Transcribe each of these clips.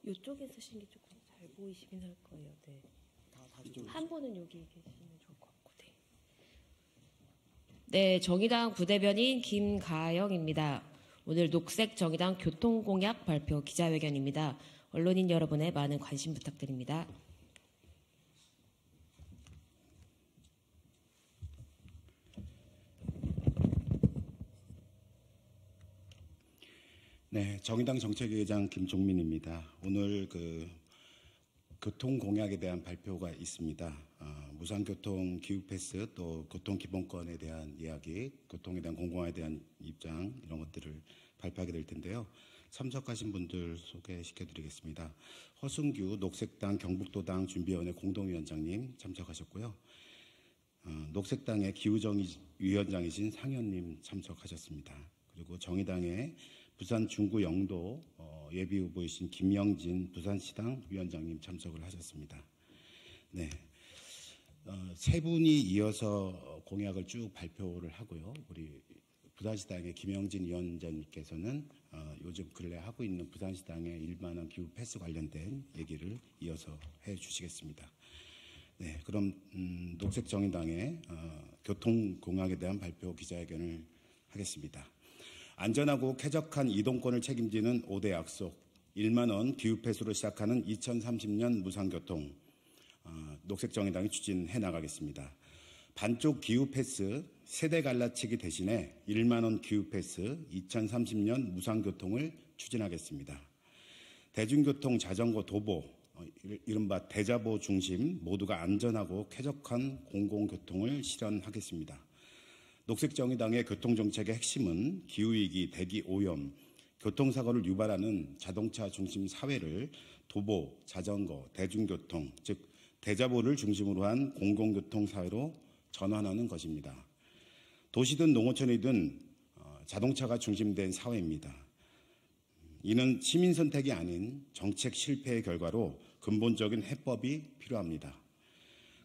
이쪽에 쓰시는 게 조금 잘 보이시긴 할 거예요. 네. 한 분은 여기 계시면 좋을 것 같고. 네. 네, 정의당 부대변인 김가영입니다. 오늘 녹색 정의당 교통공약 발표 기자회견입니다. 언론인 여러분의 많은 관심 부탁드립니다. 네, 정의당 정책위의장 김종민입니다. 오늘 교통공약에 대한 발표가 있습니다. 무상교통 기후패스 또 교통기본권에 대한 이야기, 교통에 대한 공공화에 대한 입장 이런 것들을 발표하게 될 텐데요. 참석하신 분들 소개시켜드리겠습니다. 허승규 녹색당 경북도당 준비위원회 공동위원장님 참석하셨고요. 녹색당의 기후정의위원장이신 상현님 참석하셨습니다. 그리고 정의당의 부산 중구 영도 예비후보이신 김영진 부산시당 위원장님 참석을 하셨습니다. 네, 세 분이 이어서 공약을 쭉 발표를 하고요. 우리 부산시당의 김영진 위원장님께서는 요즘 근래 하고 있는 부산시당의 1만원 기후 패스 관련된 얘기를 이어서 해 주시겠습니다. 네, 그럼 녹색정의당의 교통공약에 대한 발표 기자회견을 하겠습니다. 안전하고 쾌적한 이동권을 책임지는 5대 약속, 1만원 기후패스로 시작하는 2030년 무상교통, 녹색정의당이 추진해 나가겠습니다. 반쪽 기후패스 세대 갈라치기 대신에 1만원 기후패스 2030년 무상교통을 추진하겠습니다. 대중교통, 자전거, 도보, 이른바 대자보 중심 모두가 안전하고 쾌적한 공공교통을 실현하겠습니다. 녹색정의당의 교통정책의 핵심은 기후위기, 대기 오염, 교통사고를 유발하는 자동차 중심 사회를 도보, 자전거, 대중교통, 즉 대자보를 중심으로 한 공공교통 사회로 전환하는 것입니다. 도시든 농어촌이든 자동차가 중심된 사회입니다. 이는 시민 선택이 아닌 정책 실패의 결과로 근본적인 해법이 필요합니다.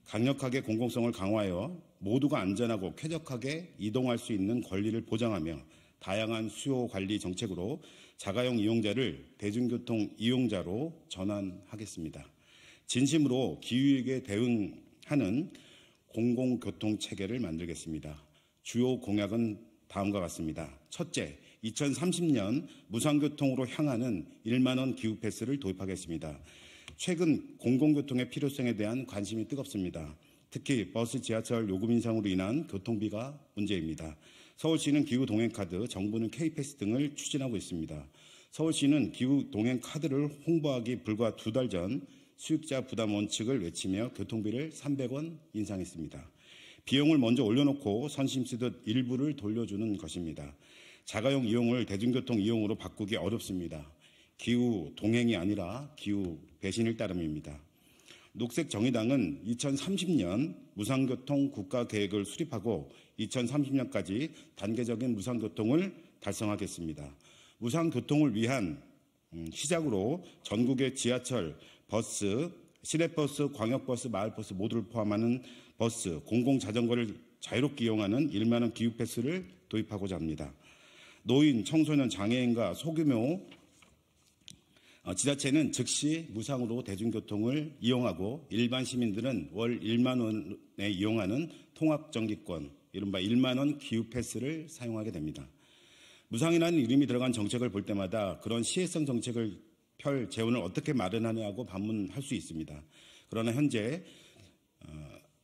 강력하게 공공성을 강화하여 모두가 안전하고 쾌적하게 이동할 수 있는 권리를 보장하며 다양한 수요 관리 정책으로 자가용 이용자를 대중교통 이용자로 전환하겠습니다. 진심으로 기후위기에 대응하는 공공교통 체계를 만들겠습니다. 주요 공약은 다음과 같습니다. 첫째, 2030년 무상교통으로 향하는 1만원 기후패스를 도입하겠습니다. 최근 공공교통의 필요성에 대한 관심이 뜨겁습니다. 특히 버스, 지하철 요금 인상으로 인한 교통비가 문제입니다. 서울시는 기후동행카드, 정부는 K패스 등을 추진하고 있습니다. 서울시는 기후동행카드를 홍보하기 불과 2달 전 수익자 부담 원칙을 외치며 교통비를 300원 인상했습니다. 비용을 먼저 올려놓고 선심 쓰듯 일부를 돌려주는 것입니다. 자가용 이용을 대중교통 이용으로 바꾸기 어렵습니다. 기후 동행이 아니라 기후 배신일 따름입니다. 녹색정의당은 2030년 무상교통 국가계획을 수립하고 2030년까지 단계적인 무상교통을 달성하겠습니다. 무상교통을 위한 시작으로 전국의 지하철, 버스, 시내버스, 광역버스, 마을버스 모두를 포함하는 버스, 공공자전거를 자유롭게 이용하는 1만원 기후패스를 도입하고자 합니다. 노인, 청소년, 장애인과 소규모 지자체는 즉시 무상으로 대중교통을 이용하고 일반 시민들은 월 1만 원에 이용하는 통합정기권, 이른바 1만원 기후패스를 사용하게 됩니다. 무상이라는 이름이 들어간 정책을 볼 때마다 그런 시혜성 정책을 펼 재원을 어떻게 마련하냐고 반문할 수 있습니다. 그러나 현재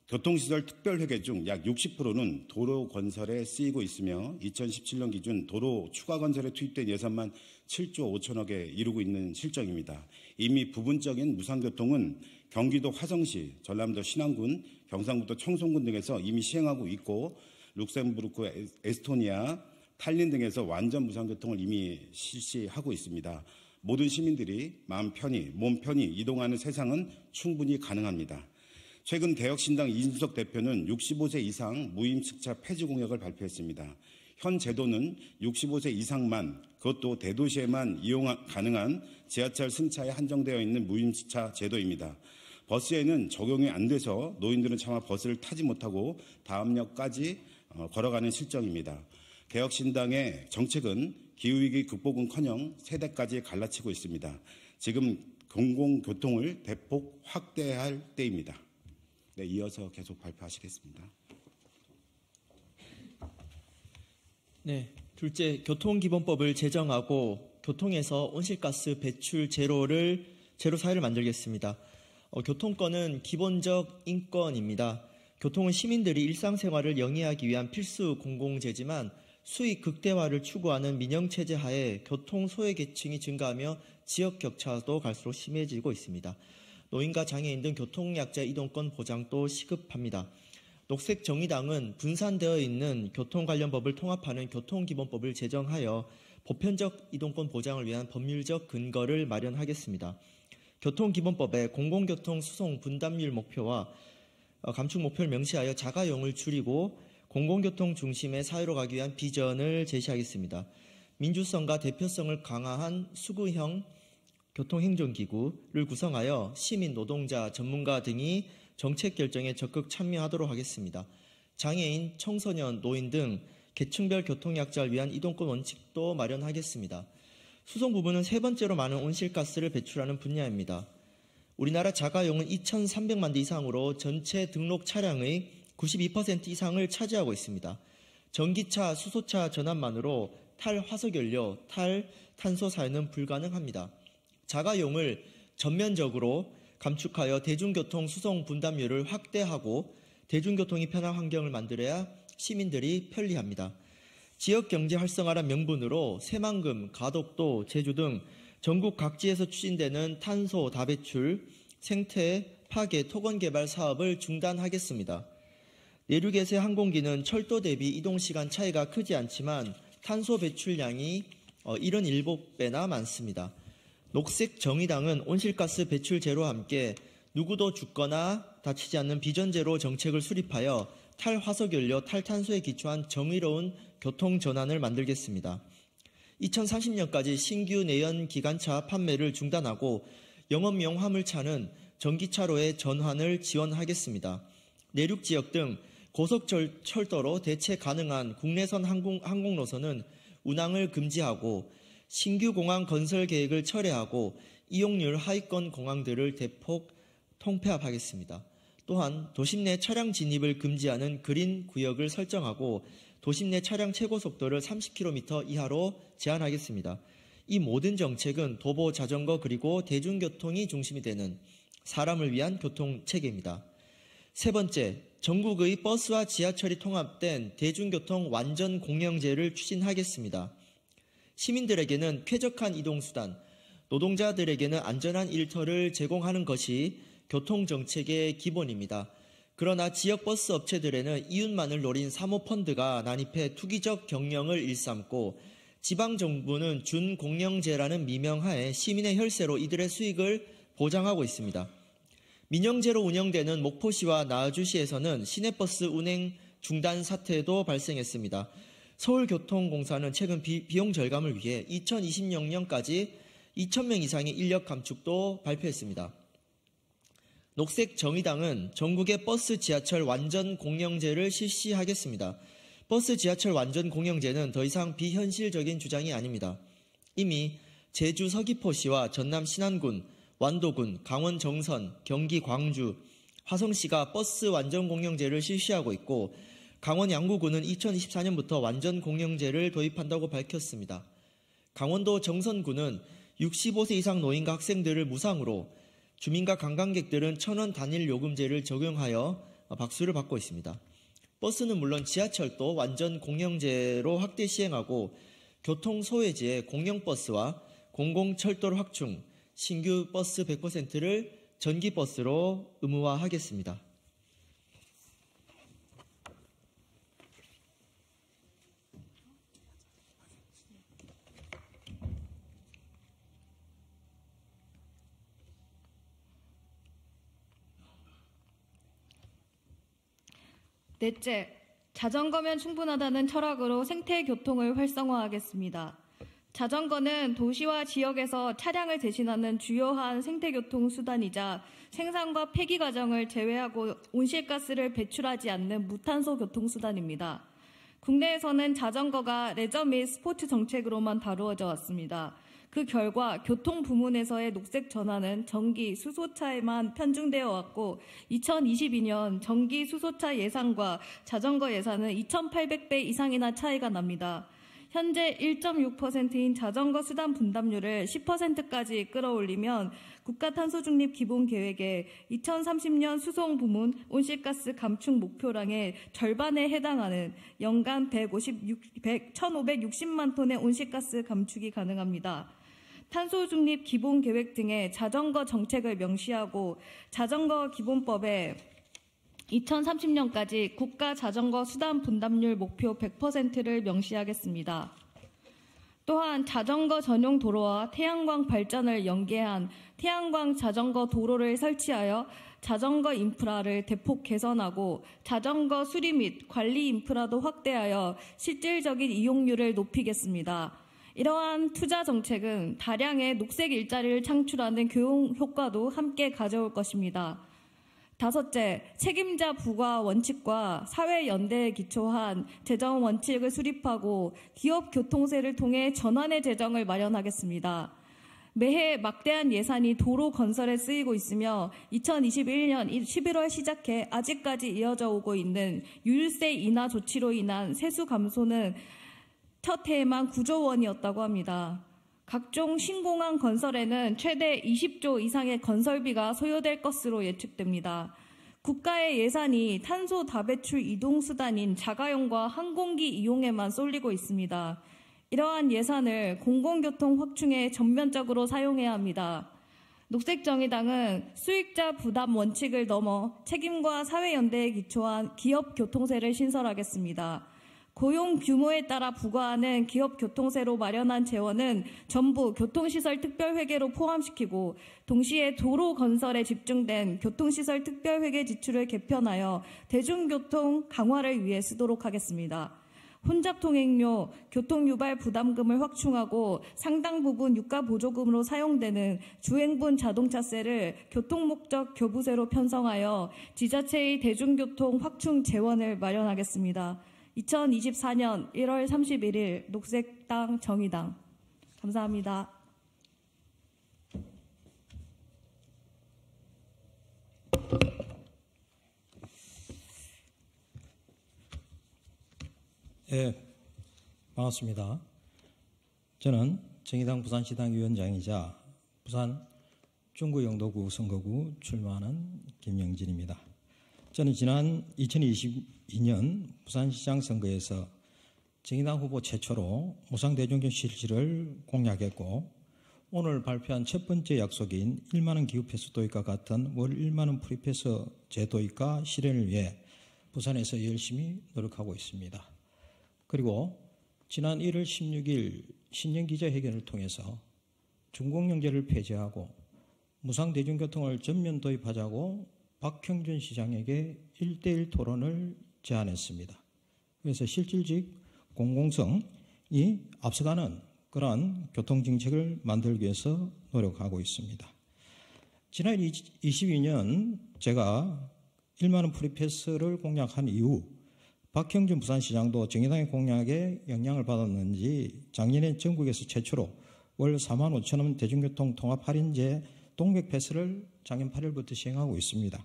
교통시설 특별회계 중 약 60%는 도로 건설에 쓰이고 있으며 2017년 기준 도로 추가 건설에 투입된 예산만 7조 5천억에 이르고 있는 실정입니다. 이미 부분적인 무상교통은 경기도 화성시, 전남도 신안군, 경상북도 청송군 등에서 이미 시행하고 있고 룩셈부르크, 에스토니아, 탈린 등에서 완전 무상교통을 이미 실시하고 있습니다. 모든 시민들이 마음 편히, 몸 편히 이동하는 세상은 충분히 가능합니다. 최근 개혁신당 이준석 대표는 65세 이상 무임승차 폐지 공약을 발표했습니다. 현 제도는 65세 이상만, 그것도 대도시에만 이용 가능한 지하철 승차에 한정되어 있는 무임승차 제도입니다. 버스에는 적용이 안 돼서 노인들은 차마 버스를 타지 못하고 다음 역까지 걸어가는 실정입니다. 개혁신당의 정책은 기후위기 극복은커녕 세대까지 갈라치고 있습니다. 지금 공공교통을 대폭 확대할 때입니다. 네, 이어서 계속 발표하시겠습니다. 네, 둘째, 교통기본법을 제정하고 교통에서 온실가스 배출 제로 사회를 만들겠습니다. 교통권은 기본적 인권입니다. 교통은 시민들이 일상생활을 영위하기 위한 필수 공공재지만 수익 극대화를 추구하는 민영체제 하에 교통 소외계층이 증가하며 지역 격차도 갈수록 심해지고 있습니다. 노인과 장애인 등 교통약자 이동권 보장도 시급합니다. 녹색정의당은 분산되어 있는 교통 관련 법을 통합하는 교통기본법을 제정하여 보편적 이동권 보장을 위한 법률적 근거를 마련하겠습니다. 교통기본법에 공공교통 수송 분담률 목표와 감축 목표를 명시하여 자가용을 줄이고 공공교통 중심의 사회로 가기 위한 비전을 제시하겠습니다. 민주성과 대표성을 강화한 수구형 교통행정기구를 구성하여 시민, 노동자, 전문가 등이 정책 결정에 적극 참여하도록 하겠습니다. 장애인, 청소년, 노인 등 계층별 교통약자를 위한 이동권 원칙도 마련하겠습니다. 수송 부분은 세 번째로 많은 온실가스를 배출하는 분야입니다. 우리나라 자가용은 2,300만 대 이상으로 전체 등록 차량의 92% 이상을 차지하고 있습니다. 전기차, 수소차 전환만으로 탈화석연료, 탈탄소 사용은 불가능합니다. 자가용을 전면적으로 감축하여 대중교통 수송 분담률을 확대하고 대중교통이 편한 환경을 만들어야 시민들이 편리합니다. 지역경제 활성화란 명분으로 새만금, 가덕도, 제주 등 전국 각지에서 추진되는 탄소 다배출, 생태, 파괴, 토건개발 사업을 중단하겠습니다. 내륙에서의 항공기는 철도 대비 이동시간 차이가 크지 않지만 탄소 배출량이 77배나 많습니다. 녹색정의당은 온실가스 배출 제로와 함께 누구도 죽거나 다치지 않는 비전제로 정책을 수립하여 탈화석연료, 탈탄소에 기초한 정의로운 교통전환을 만들겠습니다. 2030년까지 신규 내연 기관차 판매를 중단하고 영업용 화물차는 전기차로의 전환을 지원하겠습니다. 내륙 지역 등 고속철도로 대체 가능한 국내선 항공노선은 운항을 금지하고 신규 공항 건설 계획을 철회하고 이용률 하위권 공항들을 대폭 통폐합하겠습니다. 또한 도심 내 차량 진입을 금지하는 그린 구역을 설정하고 도심 내 차량 최고 속도를 30km 이하로 제한하겠습니다. 이 모든 정책은 도보, 자전거 그리고 대중교통이 중심이 되는 사람을 위한 교통체계입니다. 세 번째, 전국의 버스와 지하철이 통합된 대중교통 완전 공영제를 추진하겠습니다. 시민들에게는 쾌적한 이동수단, 노동자들에게는 안전한 일터를 제공하는 것이 교통정책의 기본입니다. 그러나 지역 버스 업체들에는 이윤만을 노린 사모펀드가 난입해 투기적 경영을 일삼고 지방정부는 준공영제라는 미명하에 시민의 혈세로 이들의 수익을 보장하고 있습니다. 민영제로 운영되는 목포시와 나주시에서는 시내버스 운행 중단 사태도 발생했습니다. 서울교통공사는 최근 비용 절감을 위해 2026년까지 2,000명 이상의 인력 감축도 발표했습니다. 녹색정의당은 전국의 버스, 지하철 완전 공영제를 실시하겠습니다. 버스, 지하철 완전 공영제는 더 이상 비현실적인 주장이 아닙니다. 이미 제주 서귀포시와 전남 신안군, 완도군, 강원 정선, 경기 광주, 화성시가 버스 완전 공영제를 실시하고 있고 강원 양구군은 2024년부터 완전 공영제를 도입한다고 밝혔습니다. 강원도 정선군은 65세 이상 노인과 학생들을 무상으로, 주민과 관광객들은 1,000원 단일 요금제를 적용하여 박수를 받고 있습니다. 버스는 물론 지하철도 완전 공영제로 확대 시행하고 교통소외지에 공영버스와 공공철도를 확충, 신규 버스 100%를 전기버스로 의무화하겠습니다. 넷째, 자전거면 충분하다는 철학으로 생태교통을 활성화하겠습니다. 자전거는 도시와 지역에서 차량을 대신하는 주요한 생태교통 수단이자 생산과 폐기 과정을 제외하고 온실가스를 배출하지 않는 무탄소 교통수단입니다. 국내에서는 자전거가 레저 및 스포츠 정책으로만 다루어져 왔습니다. 그 결과 교통 부문에서의 녹색 전환은 전기 수소차에만 편중되어 왔고 2022년 전기 수소차 예산과 자전거 예산은 2,800배 이상이나 차이가 납니다. 현재 1.6%인 자전거 수단 분담률을 10%까지 끌어올리면 국가탄소중립 기본계획의 2030년 수송 부문 온실가스 감축 목표량의 절반에 해당하는 연간 1,560만 톤의 온실가스 감축이 가능합니다. 탄소중립 기본계획 등의 자전거 정책을 명시하고 자전거 기본법에 2030년까지 국가 자전거 수단 분담률 목표 100%를 명시하겠습니다. 또한 자전거 전용 도로와 태양광 발전을 연계한 태양광 자전거 도로를 설치하여 자전거 인프라를 대폭 개선하고 자전거 수리 및 관리 인프라도 확대하여 실질적인 이용률을 높이겠습니다. 이러한 투자 정책은 다량의 녹색 일자리를 창출하는 교육 효과도 함께 가져올 것입니다. 다섯째, 책임자 부과 원칙과 사회 연대에 기초한 재정 원칙을 수립하고 기업 교통세를 통해 전환의 재정을 마련하겠습니다. 매해 막대한 예산이 도로 건설에 쓰이고 있으며 2021년 11월 시작해 아직까지 이어져 오고 있는 유류세 인하 조치로 인한 세수 감소는 첫 해에만 9조 원이었다고 합니다. 각종 신공항 건설에는 최대 20조 이상의 건설비가 소요될 것으로 예측됩니다. 국가의 예산이 탄소 다배출 이동수단인 자가용과 항공기 이용에만 쏠리고 있습니다. 이러한 예산을 공공교통 확충에 전면적으로 사용해야 합니다. 녹색정의당은 수익자 부담 원칙을 넘어 책임과 사회연대에 기초한 기업 교통세를 신설하겠습니다. 고용 규모에 따라 부과하는 기업 교통세로 마련한 재원은 전부 교통시설 특별회계로 포함시키고 동시에 도로 건설에 집중된 교통시설 특별회계 지출을 개편하여 대중교통 강화를 위해 쓰도록 하겠습니다. 혼잡통행료, 교통유발 부담금을 확충하고 상당 부분 유가보조금으로 사용되는 주행분 자동차세를 교통목적 교부세로 편성하여 지자체의 대중교통 확충 재원을 마련하겠습니다. 2024년 1월 31일 녹색당 정의당. 감사합니다. 네, 반갑습니다. 저는 정의당 부산시당 위원장이자 부산 중구영도구 선거구 출마하는 김영진입니다. 저는 지난 2022년 부산시장 선거에서 정의당 후보 최초로 무상대중교통 실시를 공약했고 오늘 발표한 첫 번째 약속인 1만 원 기후패스 도입과 같은 월 1만 원 프리패스 제도입과 실현을 위해 부산에서 열심히 노력하고 있습니다. 그리고 지난 1월 16일 신년기자회견을 통해서 중공영제를 폐지하고 무상대중교통을 전면 도입하자고 박형준 시장에게 1대1 토론을 제안했습니다. 그래서 실질적 공공성이 앞서가는 그러한 교통정책을 만들기 위해서 노력하고 있습니다. 지난 22년 제가 1만 원 프리패스를 공약한 이후 박형준 부산시장도 정의당의 공약에 영향을 받았는지 작년에 전국에서 최초로 월 4만 5천 원 대중교통 통합 할인제 동백패스를 작년 8일부터 시행하고 있습니다.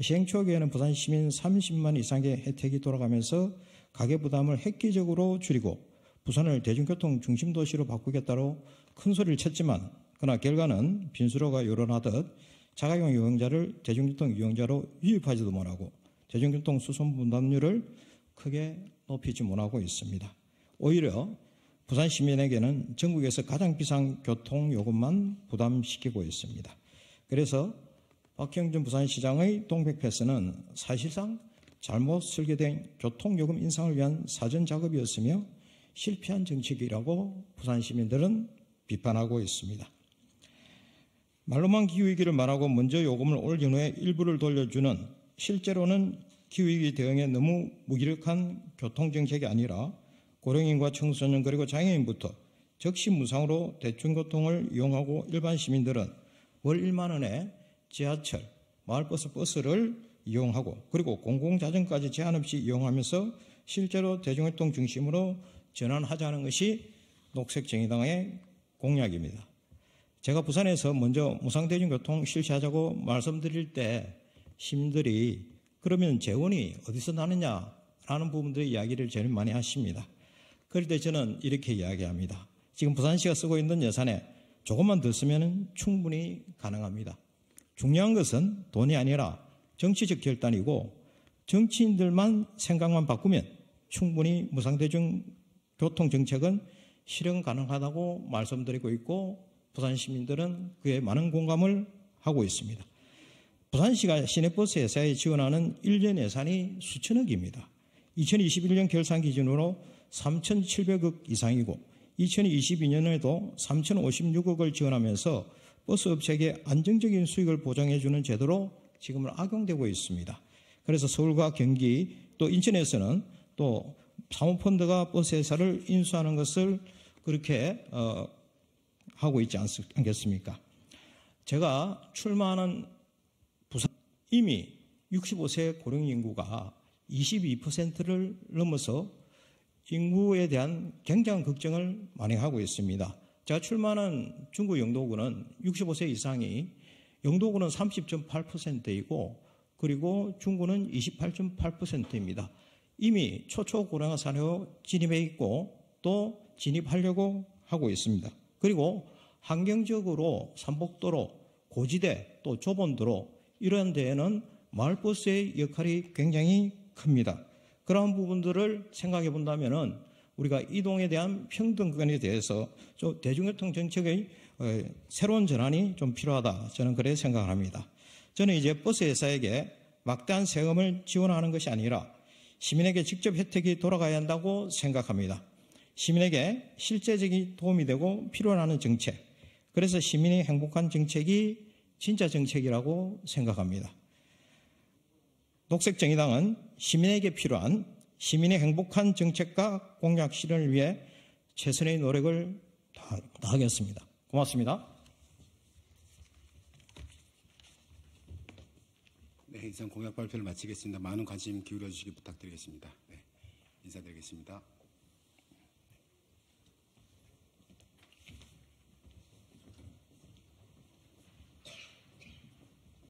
시행 초기에는 부산 시민 30만 이상의 혜택이 돌아가면서 가계 부담을 획기적으로 줄이고 부산을 대중교통 중심 도시로 바꾸겠다로 큰 소리를 쳤지만 그러나 결과는 빈수로가 요란하듯 자가용 이용자를 대중교통 이용자로 유입하지도 못하고 대중교통 수송 분담률을 크게 높이지 못하고 있습니다. 오히려 부산 시민에게는 전국에서 가장 비싼 교통요금만 부담시키고 있습니다. 그래서 박형준 부산시장의 동백패스는 사실상 잘못 설계된 교통요금 인상을 위한 사전 작업이었으며 실패한 정책이라고 부산 시민들은 비판하고 있습니다. 말로만 기후위기를 말하고 먼저 요금을 올린 후에 일부를 돌려주는 실제로는 기후위기 대응에 너무 무기력한 교통정책이 아니라 고령인과 청소년 그리고 장애인부터 적시 무상으로 대중교통을 이용하고 일반 시민들은 월 1만 원에 지하철, 마을버스, 버스를 이용하고 그리고 공공자전거까지 제한 없이 이용하면서 실제로 대중교통 중심으로 전환하자는 것이 녹색정의당의 공약입니다. 제가 부산에서 먼저 무상대중교통 실시하자고 말씀드릴 때 시민들이 그러면 재원이 어디서 나느냐라는 부분들의 이야기를 제일 많이 하십니다. 그럴 때 저는 이렇게 이야기합니다. 지금 부산시가 쓰고 있는 예산에 조금만 더 쓰면 충분히 가능합니다. 중요한 것은 돈이 아니라 정치적 결단이고 정치인들만 생각만 바꾸면 충분히 무상대중교통 정책은 실현 가능하다고 말씀드리고 있고 부산 시민들은 그에 많은 공감을 하고 있습니다. 부산시가 시내버스 회사에 지원하는 1년 예산이 수천억입니다. 2021년 결산 기준으로 3,700억 이상이고 2022년에도 3,056억을 지원하면서 버스 업체에게 안정적인 수익을 보장해주는 제도로 지금 악용되고 있습니다. 그래서 서울과 경기 또 인천에서는 또 사모펀드가 버스 회사를 인수하는 것을 그렇게 하고 있지 않겠습니까? 제가 출마하는 부산 이미 65세 고령 인구가 22%를 넘어서 인구에 대한 굉장한 걱정을 많이 하고 있습니다. 제가 출마하는 중구 영도구는 65세 이상이 영도구는 30.8%이고 그리고 중구는 28.8%입니다. 이미 초초고령화 사회로 진입해 있고 또 진입하려고 하고 있습니다. 그리고 환경적으로 삼복도로, 고지대, 또 좁은 도로 이런 데에는 마을버스의 역할이 굉장히 큽니다. 그러한 부분들을 생각해 본다면은 우리가 이동에 대한 평등권에 대해서 좀 대중교통 정책의 새로운 전환이 좀 필요하다. 저는 그렇게 생각을 합니다. 저는 이제 버스 회사에게 막대한 세금을 지원하는 것이 아니라 시민에게 직접 혜택이 돌아가야 한다고 생각합니다. 시민에게 실제적인 도움이 되고 필요로 정책. 그래서 시민이 행복한 정책이 진짜 정책이라고 생각합니다. 녹색정의당은 시민에게 필요한 시민의 행복한 정책과 공약 실현을 위해 최선의 노력을 다하겠습니다. 고맙습니다. 네, 이상 공약 발표를 마치겠습니다. 많은 관심 기울여 주시기 부탁드리겠습니다. 네, 인사드리겠습니다.